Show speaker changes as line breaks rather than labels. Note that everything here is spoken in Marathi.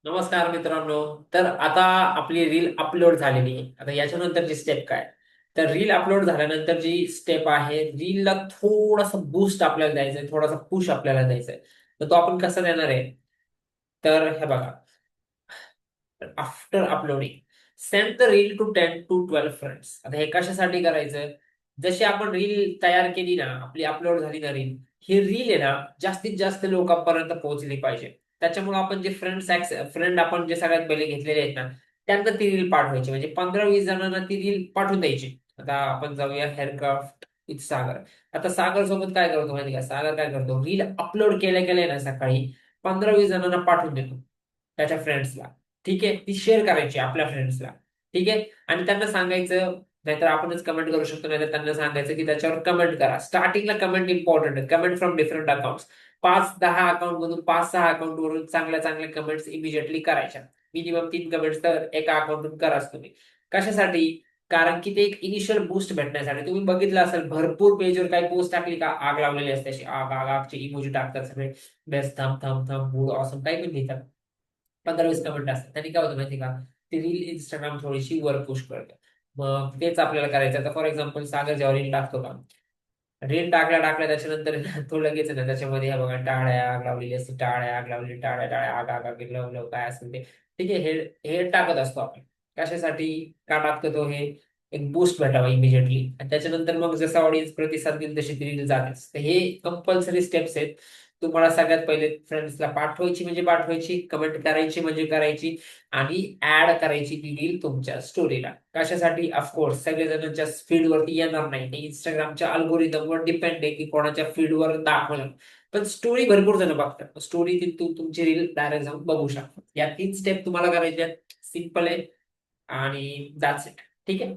नमस्कार मित्रांनो. तर आता आपली रील अपलोड झालेली आहे. आता याच्यानंतरची स्टेप काय? तर रील अपलोड झाल्यानंतर जी स्टेप आहे, रीलला थोडासा बूस्ट आपल्याला द्यायचा आहे, थोडासा पुश आपल्याला द्यायचा आहे. तर तो आपण कसा देणार आहे? तर हे बघा, after uploading send the reel to 10 to 12 friends. आता हे कशासाठी करायचं? जशी आपण रील तयार केली ना, आपली अपलोड झाली ना रील, ही रील आहे ना जास्तीत जास्त लोकांपर्यंत पोहोचली पाहिजे. त्याच्यामुळे आपण जे फ्रेंड आपण जे सगळ्यात पहिले घेतलेले आहेत ना, त्यांना ती रील पाठवायची. म्हणजे 15-20 जणांना ती रील पाठवून द्यायची. आता आपण जाऊया हेअरक्राफ्ट विथ सागर. आता सागर सोबत काय करतो माहिती का? सागर काय करतो, रील अपलोड केल्या केल्या ना सकाळी 15-20 जणांना पाठवून देतो त्याच्या फ्रेंड्सला. ठीक आहे, ती शेअर करायची आपल्या फ्रेंड्सला. ठीक आहे, आणि त्यांना सांगायचं, नाहीतर आपणच कमेंट करू शकतो, नाहीतर त्यांना सांगायचं की त्याच्यावर कमेंट करा. स्टार्टिंगला कमेंट इम्पॉर्टंट आहे. Comment from different account. 5-10 account मधून 5-6 अकाउंट वरून चांगल्या चांगल्या कमेंट्स इमिजिएटली करायच्या. मिनिमम 3 कमेंट्स तर एका अकाउंटून कराच तुम्ही. कशासाठी? कारण की ते एक इनिशियल बूस्ट भेटण्यासाठी. तुम्ही बघितलं असेल, भरपूर पेजवर काही पोस्ट टाकली का आग लावलेली असते, अशी आग आग आगचे इमोजी टाकतात सगळे. बेस्ट, थम थम थम, मूड ऑसम, काही पण लिहितात. 15-20 कमेंट असतात. त्यांनी काय होतं माहिती का, ती रील इंस्टाग्राम थोडीशी वर पुश करतं. मग तेच आपल्याला करायचं. आता फॉर एक्झाम्पल सागर जेव्हा रील टाकतो का, रील टाकल्या टाकल्या त्याच्यानंतर तो लगेच ना त्याच्यामध्ये हे बघा, टाळ्या आग लावलेली असते, टाळ्या आग लावलेली, टाळ्या टाळ्या आग आग आग, लव लव, काय असेल ते. ठीक आहे, हे हे टाकत असतो आपण. कशासाठी का टाकतो तो? हे एक बूस्ट भेटावा इमिजिएटली, आणि त्याच्यानंतर मग जसा ऑडियन्स प्रतिसाद देईल तशी ती रील जातेच. तर हे कंपल्सरी स्टेप्स आहेत. तुम्हाला सगळ्यात पहिले फ्रेंड्सला पाठवायची म्हणजे पाठवायची, कमेंट करायची म्हणजे करायची, आणि ऍड करायची ती रील तुमच्या स्टोरीला. कशासाठी? ऑफकोर्स सगळेजणांच्या फीडवरती येणार नाही, ते इंस्टाग्रामच्या अल्गोरिदमवर डिपेंड आहे की कोणाच्या फीडवर दाखवलं. पण स्टोरी भरपूर जण बघतात. स्टोरी तुमची रील डायरेक्ट जाऊन बघू शकतात. या 3 स्टेप तुम्हाला करायच्या. सिंपल आहे आणि दॅट्स इट. ठीक आहे.